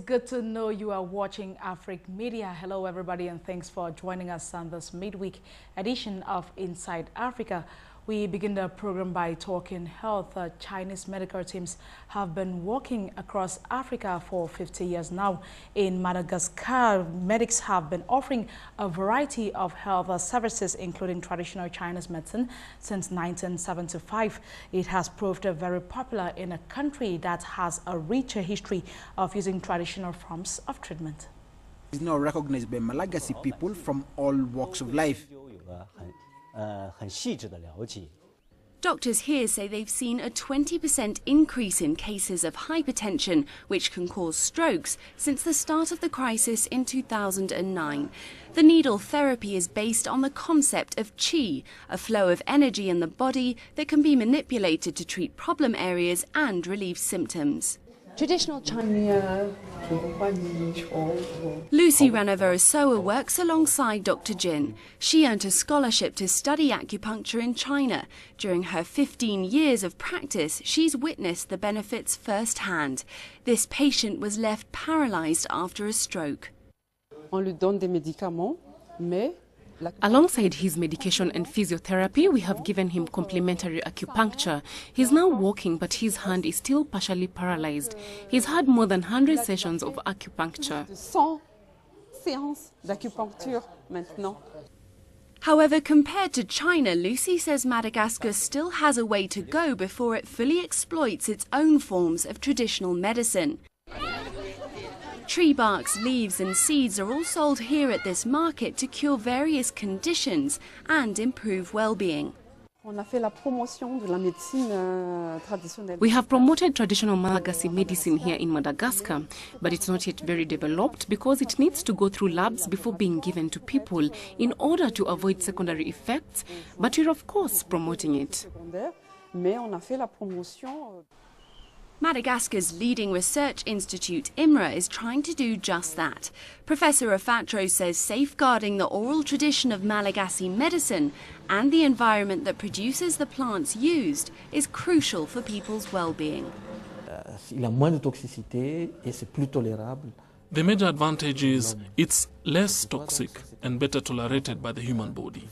good to know you are watching AFRIQUE Media. Hello everybody and thanks for joining us on this midweek edition of Inside Africa. We begin the program by talking health. Chinese medical teams have been working across Africa for 50 years now. In Madagascar, medics have been offering a variety of health services, including traditional Chinese medicine, since 1975. It has proved very popular in a country that has a richer history of using traditional forms of treatment. It's now recognized by Malagasy people from all walks of life. Doctors here say they've seen a 20% increase in cases of hypertension, which can cause strokes, since the start of the crisis in 2009. The needle therapy is based on the concept of qi, a flow of energy in the body that can be manipulated to treat problem areas and relieve symptoms. Traditional Chinese. Lucy Ranavarasoa works alongside Dr. Jin. She earned a scholarship to study acupuncture in China. During her 15 years of practice, she's witnessed the benefits firsthand. This patient was left paralyzed after a stroke. On lui donne des médicaments, mais alongside his medication and physiotherapy, we have given him complementary acupuncture. He's now walking, but his hand is still partially paralyzed. He's had more than 100 sessions of acupuncture. 100 séances d'acupuncture maintenant. However, compared to China, Lucy says Madagascar still has a way to go before it fully exploits its own forms of traditional medicine. Tree barks, leaves and seeds are all sold here at this market to cure various conditions and improve well-being. We have promoted traditional Malagasy medicine here in Madagascar, but it's not yet very developed because it needs to go through labs before being given to people in order to avoid secondary effects, but we're of course promoting it. Madagascar's leading research institute, IMRA, is trying to do just that. Professor Afatro says safeguarding the oral tradition of Malagasy medicine and the environment that produces the plants used is crucial for people's well-being. The major advantage is it's less toxic and better tolerated by the human body.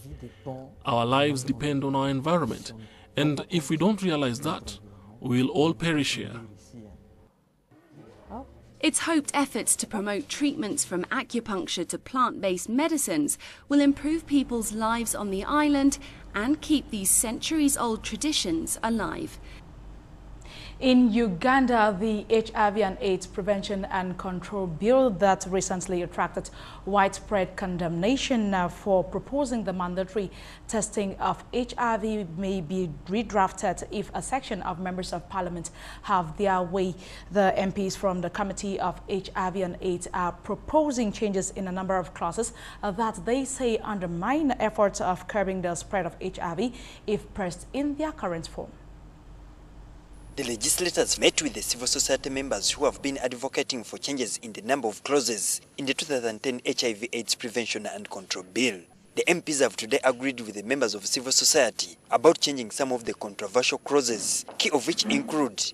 Our lives depend on our environment, and if we don't realize that, we'll all perish here. It's hoped efforts to promote treatments from acupuncture to plant-based medicines will improve people's lives on the island and keep these centuries-old traditions alive. In Uganda, the HIV and AIDS Prevention and Control Bill that recently attracted widespread condemnation for proposing the mandatory testing of HIV may be redrafted if a section of members of parliament have their way. The MPs from the Committee of HIV and AIDS are proposing changes in a number of clauses that they say undermine efforts of curbing the spread of HIV if pressed in their current form. The legislators met with the civil society members who have been advocating for changes in the number of clauses in the 2010 HIV/AIDS Prevention and Control Bill. The MPs have today agreed with the members of civil society about changing some of the controversial clauses, key of which include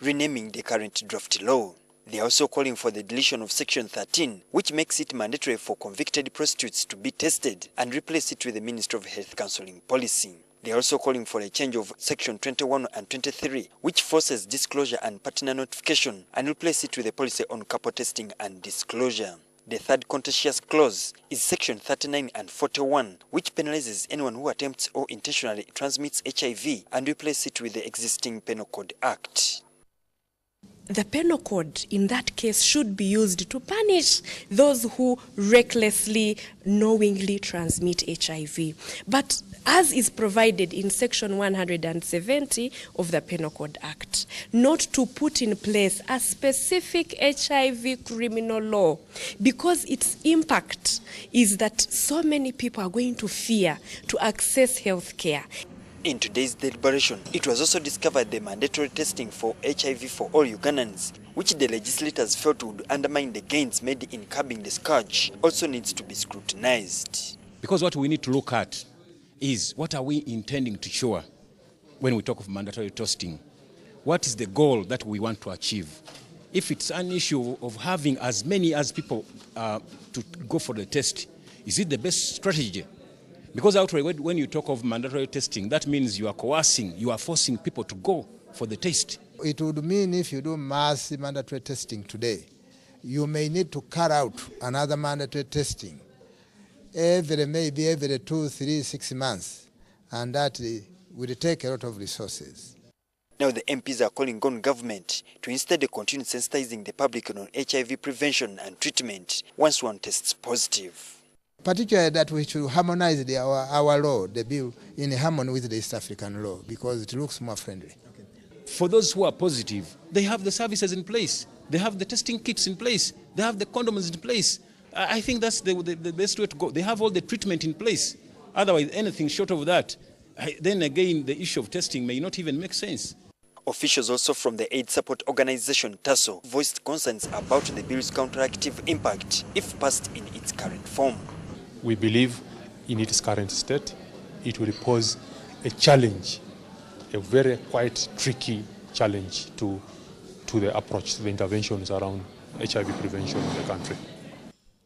renaming the current draft law. They are also calling for the deletion of Section 13, which makes it mandatory for convicted prostitutes to be tested, and replace it with the Ministry of Health counseling policy. They are also calling for a change of Section 21 and 23, which forces disclosure and partner notification, and replace it with a policy on couple testing and disclosure. The third contentious clause is Section 39 and 41, which penalizes anyone who attempts or intentionally transmits HIV, and replace it with the existing Penal Code Act. The penal code in that case should be used to punish those who recklessly, knowingly transmit HIV. But as is provided in Section 170 of the Penal Code Act, not to put in place a specific HIV criminal law, because its impact is that so many people are going to fear to access health care. In today's deliberation, it was also discovered the mandatory testing for HIV for all Ugandans, which the legislators felt would undermine the gains made in curbing the scourge, also needs to be scrutinized. Because what we need to look at is what are we intending to show when we talk of mandatory testing? What is the goal that we want to achieve? if it's an issue of having as many as people to go for the test, is it the best strategy? Because outright, when you talk of mandatory testing, that means you are coercing, you are forcing people to go for the test. It would mean if you do mass mandatory testing today, you may need to carry out another mandatory testing maybe every 2, 3, 6 months, and that will take a lot of resources. Now the MPs are calling on government to instead continue sensitizing the public on HIV prevention and treatment once one tests positive. Particularly that we should harmonize our law, the bill, in harmony with the East African law, because it looks more friendly. For those who are positive, they have the services in place. They have the testing kits in place. They have the condoms in place. I think that's the best way to go. They have all the treatment in place. Otherwise, anything short of that, then again, the issue of testing may not even make sense. Officials also from the aid support organization TASO voiced concerns about the bill's counteractive impact if passed in its current form. We believe in its current state, it will pose a challenge, a very quite tricky challenge to the approach, to the interventions around HIV prevention in the country.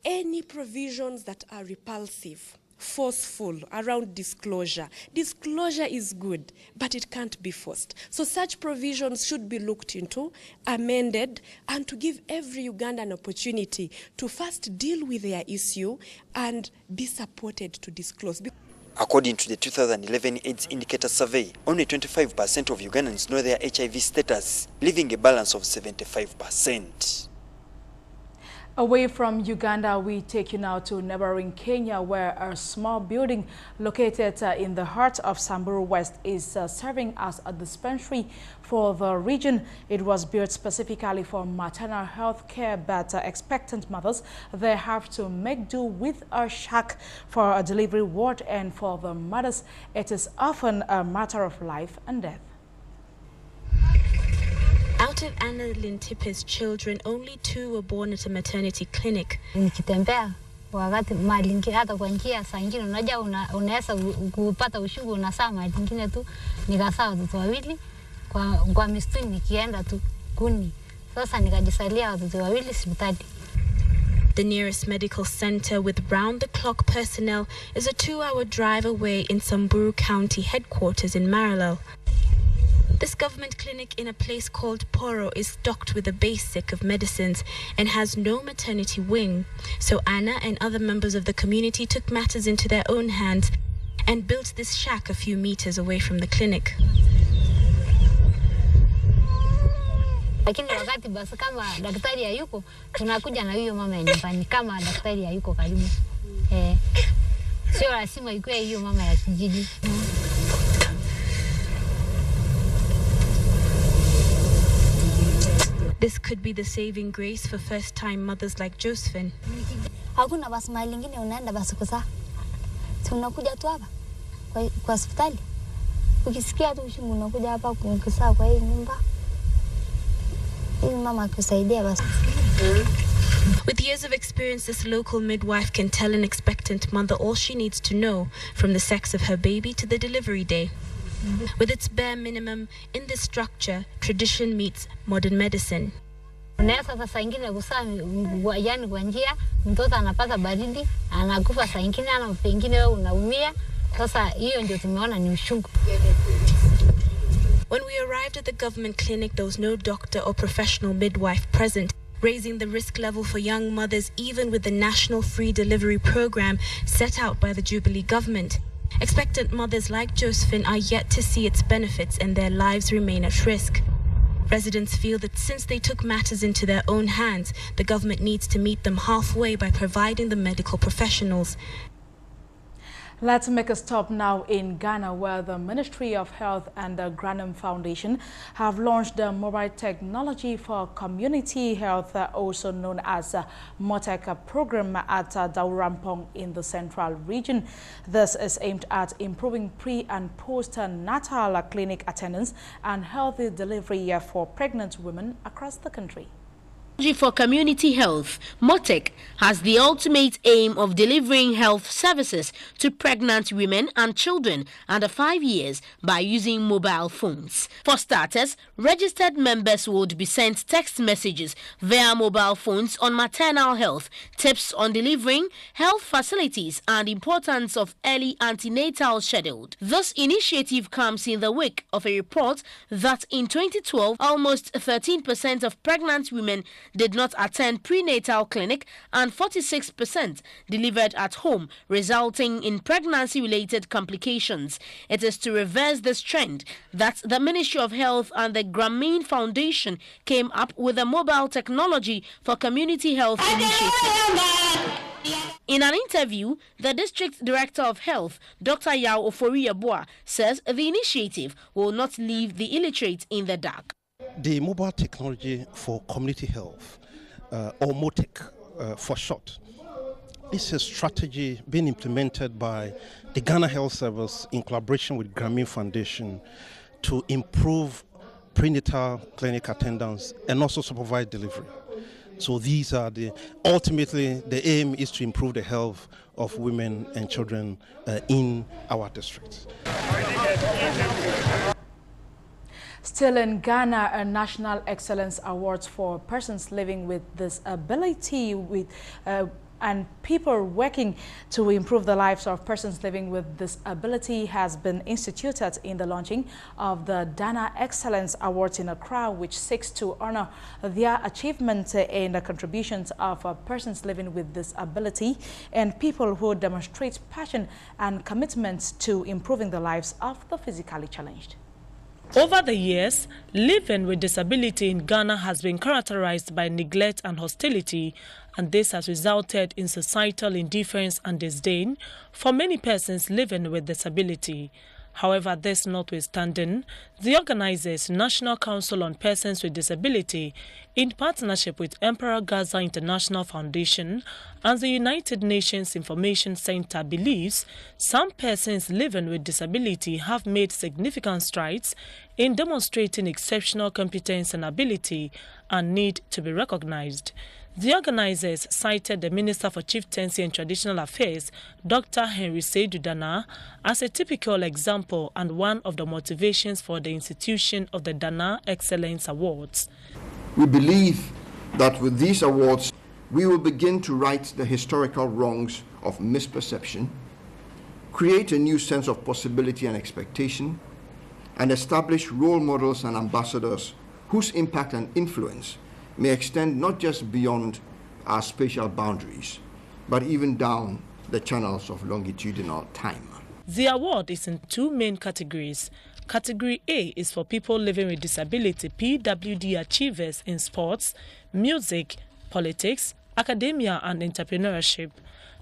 Any provisions that are repulsive, forceful around disclosure. Disclosure is good, but it can't be forced. So such provisions should be looked into, amended, and to give every Ugandan an opportunity to first deal with their issue and be supported to disclose. According to the 2011 AIDS Indicator Survey, only 25% of Ugandans know their HIV status, leaving a balance of 75%. Away from Uganda, we take you now to neighboring Kenya, where a small building located in the heart of Samburu West is serving as a dispensary for the region. It was built specifically for maternal health care, but expectant mothers, they have to make do with a shack for a delivery ward, and for the mothers, it is often a matter of life and death. Out of Anna Lintipe's children, only 2 were born at a maternity clinic. Nikitembea wakati mahali hata kwa njia saa nyingine unajua unaweza kupata ushugu na saa mahali nyingine tu nikasaa watoto wawili kwa mistuni nikienda tu kuni. Sasa nikajisalia watoto wawili hospitali. The nearest medical center with round-the-clock personnel is a 2-hour drive away in Samburu County headquarters in Maralal. This government clinic in a place called Poro is stocked with a basic of medicines and has no maternity wing. So Anna and other members of the community took matters into their own hands and built this shack a few meters away from the clinic. Lakini wakati basi kama daktari hayuko tunakuja na hiyo mama nyumbani kama daktari hayuko karibu. Sio lazima ikuwe hiyo mama ya kijiji. This could be the saving grace for first-time mothers like Josephine. Hakuna basi mahali lingine unaenda basi kuzaa. Tunakuja tu hapa kwa hospitali. Ukisikia tu uchungu unakuja hapa kuzaa kwa hii nyumba. Hii mama akusaidia basi. With years of experience, this local midwife can tell an expectant mother all she needs to know, from the sex of her baby to the delivery day. With its bare minimum, in this structure, tradition meets modern medicine. Unaweza sasa ingine kusaa yani kwa njia mtoto anapata baridi anakufa saa ingine ana pengine wewe unaumia sasa hiyo ndio tumeona ni ushungu. When we arrived at the government clinic, there was no doctor or professional midwife present, raising the risk level for young mothers even with the national free delivery program set out by the Jubilee government. Expectant mothers like Josephine are yet to see its benefits and their lives remain at risk. Residents feel that since they took matters into their own hands, the government needs to meet them halfway by providing the medical professionals. Let's make a stop now in Ghana, where the Ministry of Health and the Granum Foundation have launched the mobile technology for community health, also known as MOTEC program at Daurampong in the central region. This is aimed at improving pre- and post-natal clinic attendance and healthy delivery for pregnant women across the country. For community health, MOTEC has the ultimate aim of delivering health services to pregnant women and children under 5 years by using mobile phones. For starters, registered members would be sent text messages via mobile phones on maternal health, tips on delivering health facilities, and importance of early antenatal schedule. This initiative comes in the wake of a report that in 2012, almost 13% of pregnant women did not attend prenatal clinic and 46% delivered at home, resulting in pregnancy-related complications. It is to reverse this trend that the Ministry of Health and the Grameen Foundation came up with a mobile technology for community health initiative. In an interview, the District Director of Health, Dr. Yao Ofori-Yeboah, says the initiative will not leave the illiterate in the dark. The mobile technology for community health, or MOTEC for short, is a strategy being implemented by the Ghana Health Service in collaboration with Grameen Foundation to improve prenatal clinic attendance and also supervise delivery. So these are ultimately the aim is to improve the health of women and children in our district. Still in Ghana, a National Excellence Awards for persons living with disability and people working to improve the lives of persons living with disability has been instituted in the launching of the Dana Excellence Awards in Accra, which seeks to honor their achievement in the contributions of persons living with disability and people who demonstrate passion and commitment to improving the lives of the physically challenged. Over the years, living with disability in Ghana has been characterized by neglect and hostility, and this has resulted in societal indifference and disdain for many persons living with disability. However, this notwithstanding, the organizers, National Council on Persons with Disability, in partnership with Emperor Gaza International Foundation and the United Nations Information Center, believes some persons living with disability have made significant strides in demonstrating exceptional competence and ability and need to be recognized. The organizers cited the Minister for Chieftaincy and Traditional Affairs, Dr. Henry Seydou Dana, as a typical example and one of the motivations for the institution of the Dana Excellence Awards. We believe that with these awards, we will begin to right the historical wrongs of misperception, create a new sense of possibility and expectation, and establish role models and ambassadors whose impact and influence may extend not just beyond our spatial boundaries, but even down the channels of longitudinal time. The award is in two main categories. Category A is for people living with disability, PWD achievers in sports, music, politics, academia, and entrepreneurship.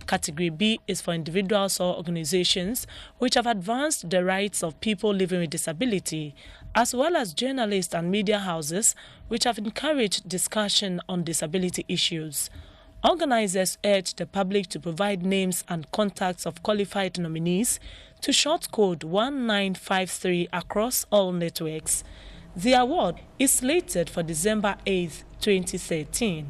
Category B is for individuals or organizations which have advanced the rights of people living with disability, as well as journalists and media houses which have encouraged discussion on disability issues. Organizers urge the public to provide names and contacts of qualified nominees to short code 1953 across all networks. The award is slated for December 8, 2013.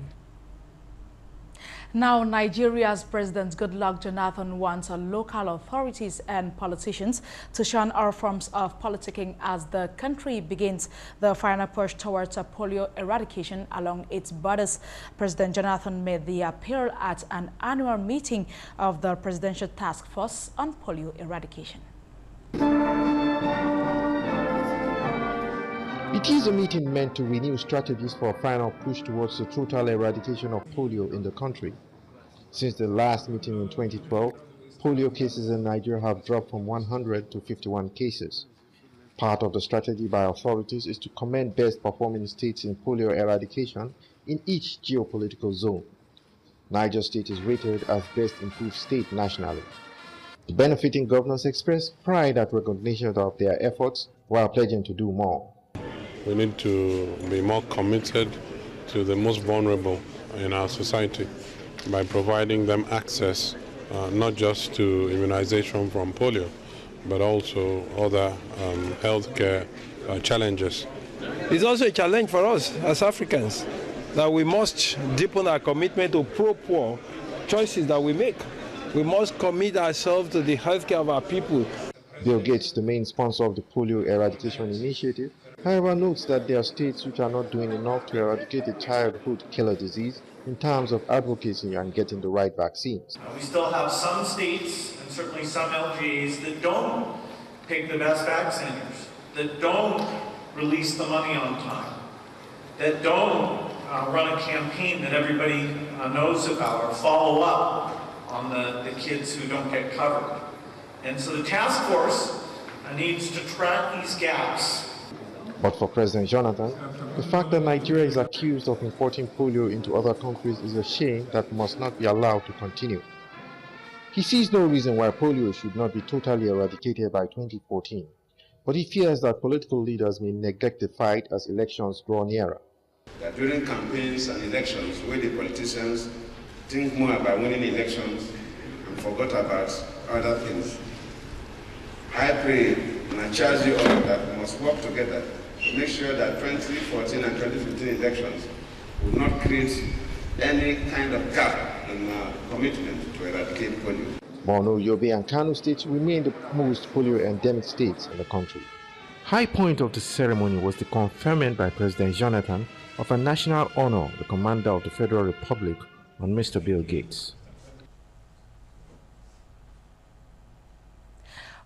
Now, Nigeria's President Goodluck Jonathan wants local authorities and politicians to shun all forms of politicking as the country begins the final push towards polio eradication along its borders. President Jonathan made the appeal at an annual meeting of the Presidential Task Force on Polio Eradication. It is a meeting meant to renew strategies for a final push towards the total eradication of polio in the country. Since the last meeting in 2012, polio cases in Nigeria have dropped from 100 to 51 cases. Part of the strategy by authorities is to commend best performing states in polio eradication in each geopolitical zone. Niger State is rated as best improved state nationally. The benefiting governors express pride at recognition of their efforts while pledging to do more. We need to be more committed to the most vulnerable in our society by providing them access not just to immunization from polio, but also other healthcare challenges. It's also a challenge for us as Africans that we must deepen our commitment to pro-poor choices that we make. We must commit ourselves to the healthcare of our people. Bill Gates, the main sponsor of the polio eradication initiative, however, notes that there are states which are not doing enough to eradicate the childhood killer disease in terms of advocacy and getting the right vaccines. We still have some states and certainly some LGAs that don't pick the best vaccinators, that don't release the money on time, that don't run a campaign that everybody knows about or follow up on the kids who don't get covered. And so the task force needs to track these gaps. But for President Jonathan, the fact that Nigeria is accused of importing polio into other countries is a shame that must not be allowed to continue. He sees no reason why polio should not be totally eradicated by 2014, but he fears that political leaders may neglect the fight as elections draw nearer. That during campaigns and elections, where the politicians think more about winning elections and forgot about other things, I pray and I charge you all that we must work together to make sure that 2014 and 2015 elections will not create any kind of gap in commitment to eradicate polio. Borno, Yobe and Kano states remain the most polio endemic states in the country. High point of the ceremony was the conferment by President Jonathan of a national honor, the Commander of the Federal Republic, on Mr. Bill Gates.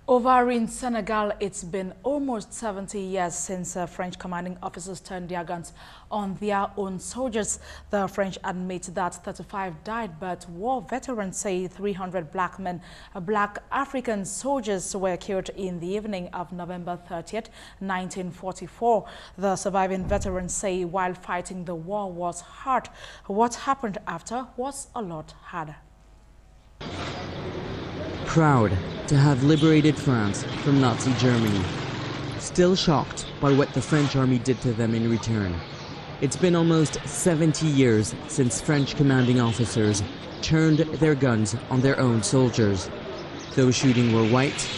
Over in Senegal, it's been almost 70 years since French commanding officers turned their guns on their own soldiers. The French admit that 35 died, but war veterans say 300 black African soldiers were killed in the evening of November 30th, 1944. The surviving veterans say while fighting the war was hard, what happened after was a lot harder. Proud to have liberated France from Nazi Germany, still shocked by what the French army did to them in return. It's been almost 70 years since French commanding officers turned their guns on their own soldiers. Those shooting were white,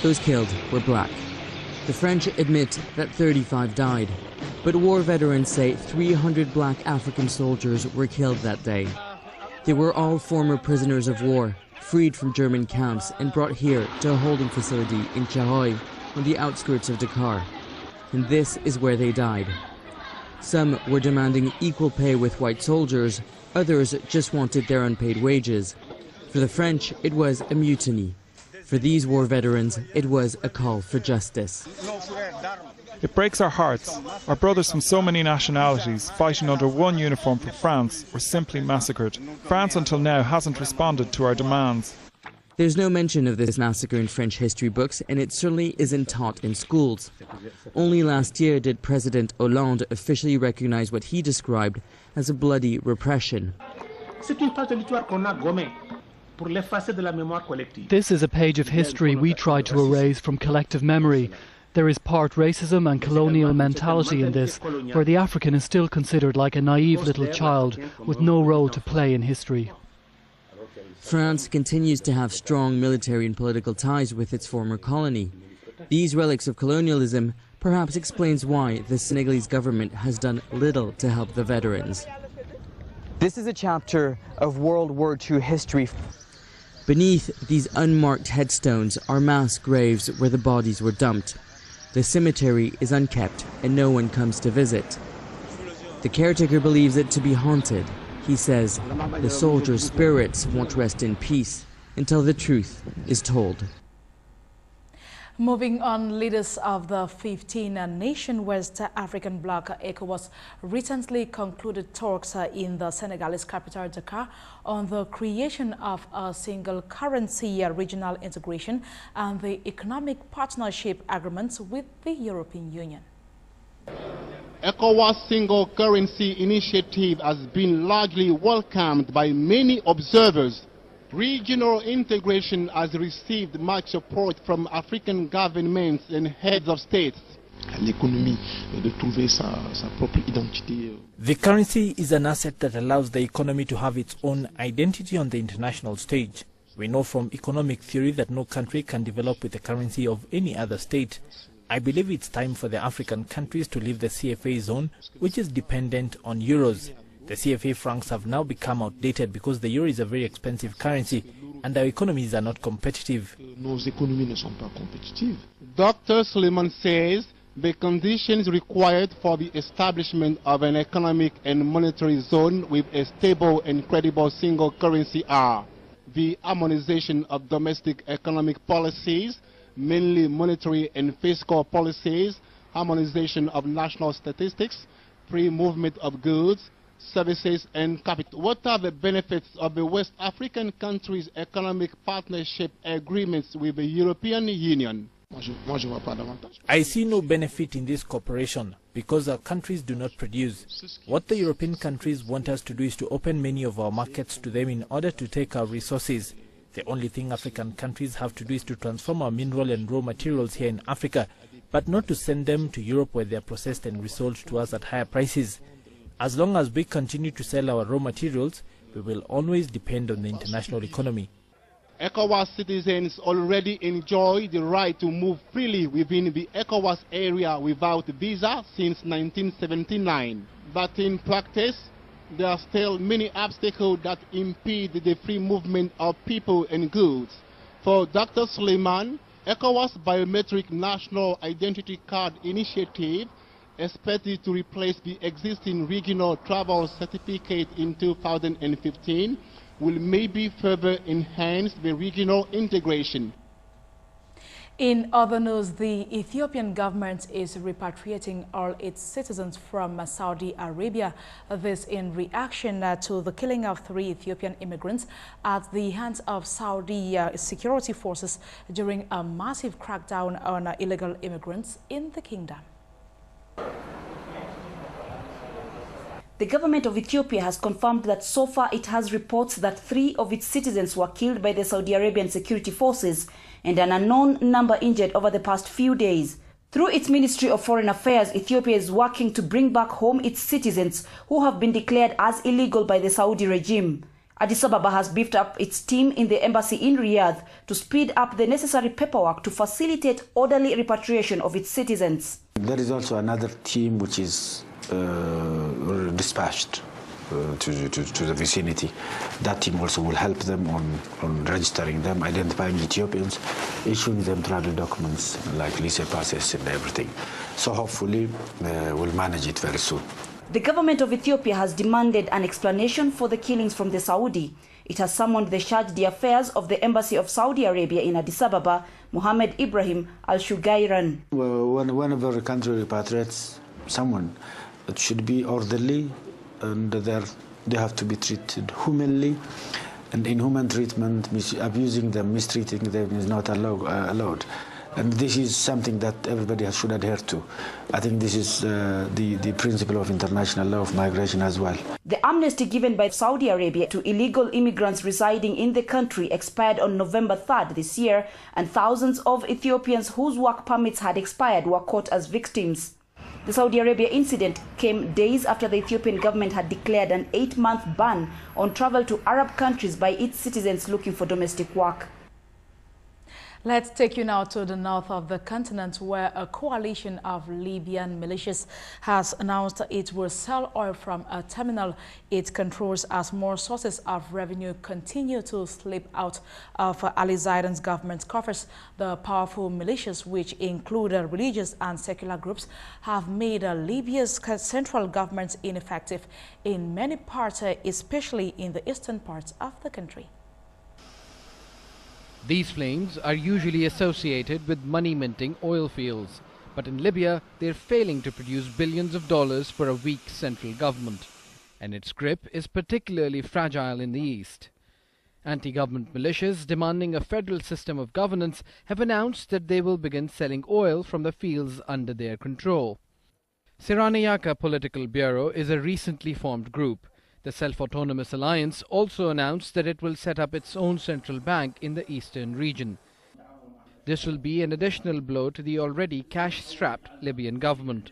those killed were black. The French admit that 35 died, but war veterans say 300 black African soldiers were killed that day. They were all former prisoners of war, freed from German camps and brought here to a holding facility in Charoy, on the outskirts of Dakar. And this is where they died. Some were demanding equal pay with white soldiers, others just wanted their unpaid wages. For the French, it was a mutiny. For these war veterans, it was a call for justice. It breaks our hearts. Our brothers from so many nationalities fighting under one uniform for France were simply massacred. France until now hasn't responded to our demands. There's no mention of this massacre in French history books, and it certainly isn't taught in schools. Only last year did President Hollande officially recognize what he described as a bloody repression. This is a page of history we tried to erase from collective memory. There is part racism and colonial mentality in this, where the African is still considered like a naive little child with no role to play in history. France continues to have strong military and political ties with its former colony. These relics of colonialism perhaps explains why the Senegalese government has done little to help the veterans. This is a chapter of World War II history. Beneath these unmarked headstones are mass graves where the bodies were dumped. The cemetery is unkept and no one comes to visit. The caretaker believes it to be haunted. He says the soldiers' spirits won't rest in peace until the truth is told. Moving on, leaders of the 15-nation West African bloc ECOWAS recently concluded talks in the Senegalese capital Dakar on the creation of a single currency, regional integration and the economic partnership agreements with the European Union. ECOWAS single currency initiative has been largely welcomed by many observers. Regional integration has received much support from African governments and heads of states. The currency is an asset that allows the economy to have its own identity on the international stage. We know from economic theory that no country can develop with the currency of any other state. I believe it's time for the African countries to leave the CFA zone, which is dependent on euros. The CFA francs have now become outdated because the euro is a very expensive currency and our economies are not competitive. Dr. Suleiman says the conditions required for the establishment of an economic and monetary zone with a stable and credible single currency are the harmonization of domestic economic policies, mainly monetary and fiscal policies, harmonization of national statistics, free movement of goods, services and capital. What are the benefits of the West African countries' economic partnership agreements with the European Union? I see no benefit in this cooperation because our countries do not produce. What the European countries want us to do is to open many of our markets to them in order to take our resources. The only thing African countries have to do is to transform our mineral and raw materials here in Africa, but not to send them to Europe where they are processed and resold to us at higher prices. As long as we continue to sell our raw materials, we will always depend on the international economy. ECOWAS citizens already enjoy the right to move freely within the ECOWAS area without visa since 1979. But in practice, there are still many obstacles that impede the free movement of people and goods. For Dr. Suleiman, ECOWAS Biometric National Identity Card Initiative, expected to replace the existing regional travel certificate in 2015, will maybe further enhance the regional integration. In other news, the Ethiopian government is repatriating all its citizens from Saudi Arabia. This in reaction to the killing of 3 Ethiopian immigrants at the hands of Saudi security forces during a massive crackdown on illegal immigrants in the kingdom. The government of Ethiopia has confirmed that so far it has reports that 3 of its citizens were killed by the Saudi Arabian security forces and an unknown number injured over the past few days. Through its Ministry of Foreign Affairs, Ethiopia is working to bring back home its citizens who have been declared as illegal by the Saudi regime. Addis Ababa has beefed up its team in the embassy in Riyadh to speed up the necessary paperwork to facilitate orderly repatriation of its citizens. There is also another team which is dispatched to the vicinity. That team also will help them on registering them, identifying Ethiopians, issuing them travel documents like lycée passes and everything. So hopefully we'll manage it very soon. The government of Ethiopia has demanded an explanation for the killings from the Saudi. It has summoned the charge d'affaires of the Embassy of Saudi Arabia in Addis Ababa, Mohammed Ibrahim Al-Shugairan. Whenever a country repatriates someone, it should be orderly, and they have to be treated humanly. And inhuman treatment, abusing them, mistreating them is not allowed. And this is something that everybody should adhere to. I think this is the principle of international law of migration as well. The amnesty given by Saudi Arabia to illegal immigrants residing in the country expired on November 3rd this year, and thousands of Ethiopians whose work permits had expired were caught as victims. The Saudi Arabia incident came days after the Ethiopian government had declared an 8-month ban on travel to Arab countries by its citizens looking for domestic work. Let's take you now to the north of the continent, where a coalition of Libyan militias has announced it will sell oil from a terminal it controls as more sources of revenue continue to slip out of Ali Zaidan's government's coffers. The powerful militias, which include religious and secular groups, have made Libya's central government ineffective in many parts, especially in the eastern parts of the country. These flames are usually associated with money-minting oil fields, but in Libya they're failing to produce billions of dollars for a weak central government, and its grip is particularly fragile in the east. Anti-government militias demanding a federal system of governance have announced that they will begin selling oil from the fields under their control. Siranayaka Political Bureau is a recently formed group. The Self-Autonomous Alliance also announced that it will set up its own central bank in the eastern region. This will be an additional blow to the already cash-strapped Libyan government.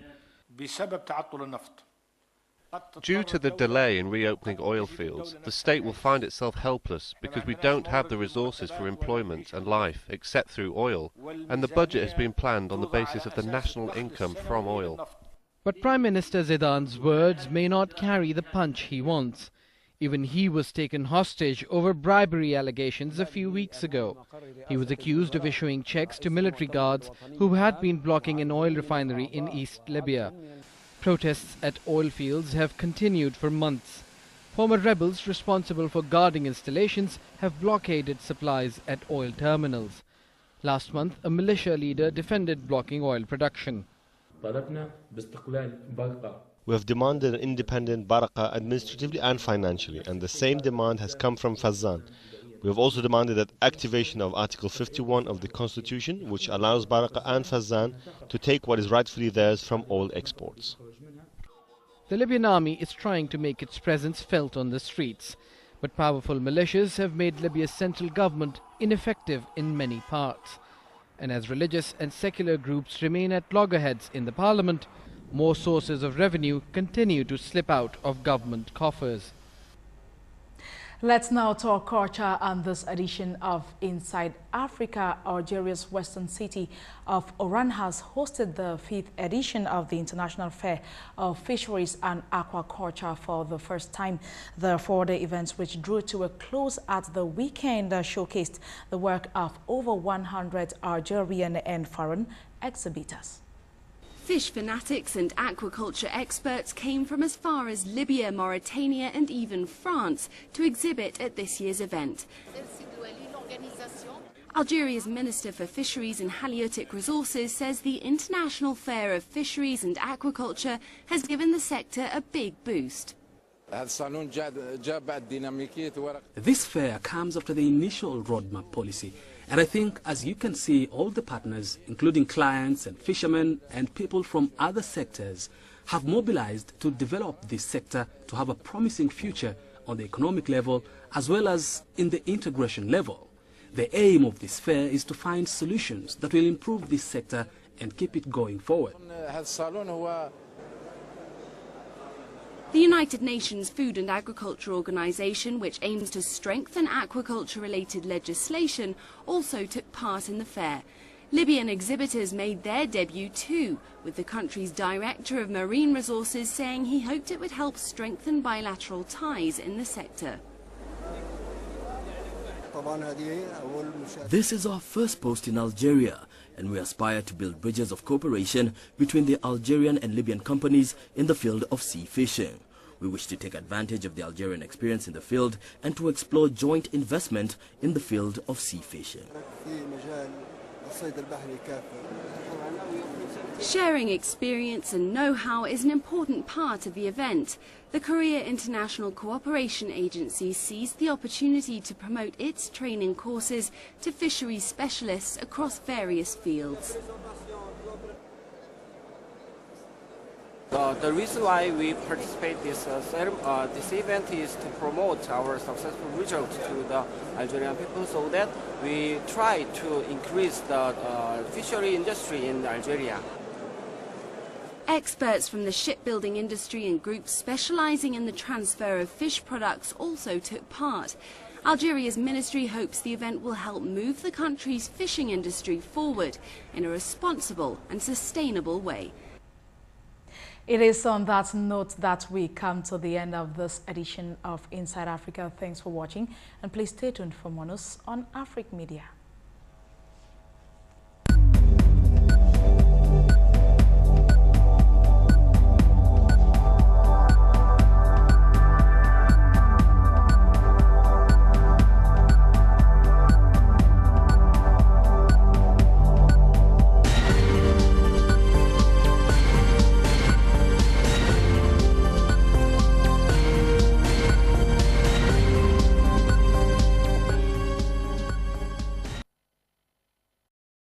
Due to the delay in reopening oil fields, the state will find itself helpless because we don't have the resources for employment and life except through oil, and the budget has been planned on the basis of the national income from oil. But Prime Minister Zidane's words may not carry the punch he wants. Even he was taken hostage over bribery allegations a few weeks ago. He was accused of issuing checks to military guards who had been blocking an oil refinery in East Libya. Protests at oil fields have continued for months. Former rebels responsible for guarding installations have blockaded supplies at oil terminals. Last month, a militia leader defended blocking oil production. We have demanded an independent Baraka administratively and financially, and the same demand has come from Fazan. We have also demanded that activation of Article 51 of the Constitution, which allows Baraka and Fazan to take what is rightfully theirs from oil exports. The Libyan army is trying to make its presence felt on the streets, but powerful militias have made Libya's central government ineffective in many parts. And as religious and secular groups remain at loggerheads in the parliament, more sources of revenue continue to slip out of government coffers. Let's now talk culture on this edition of Inside Africa. Algeria's western city of Oran has hosted the 5th edition of the International Fair of Fisheries and Aquaculture for the first time. The 4-day events, which drew to a close at the weekend, showcased the work of over 100 Algerian and foreign exhibitors. Fish fanatics and aquaculture experts came from as far as Libya, Mauritania and even France to exhibit at this year's event. Algeria's Minister for Fisheries and Halieutic Resources says the International Fair of Fisheries and Aquaculture has given the sector a big boost. This fair comes after the initial roadmap policy, and I think, as you can see, all the partners, including clients and fishermen and people from other sectors, have mobilized to develop this sector to have a promising future on the economic level as well as in the integration level. The aim of this fair is to find solutions that will improve this sector and keep it going forward. The United Nations Food and Agriculture Organization, which aims to strengthen aquaculture-related legislation, also took part in the fair. Libyan exhibitors made their debut too, with the country's Director of Marine Resources saying he hoped it would help strengthen bilateral ties in the sector. This is our first post in Algeria, and we aspire to build bridges of cooperation between the Algerian and Libyan companies in the field of sea fishing. We wish to take advantage of the Algerian experience in the field and to explore joint investment in the field of sea fishing. Sharing experience and know-how is an important part of the event. The Korea International Cooperation Agency seized the opportunity to promote its training courses to fisheries specialists across various fields. The reason why we participate in this event is to promote our successful results to the Algerian people, so that we try to increase the fishery industry in Algeria. Experts from the shipbuilding industry and groups specializing in the transfer of fish products also took part. Algeria's ministry hopes the event will help move the country's fishing industry forward in a responsible and sustainable way. It is on that note that we come to the end of this edition of Inside Africa. Thanks for watching, and please stay tuned for more news on AFRIQUE Media.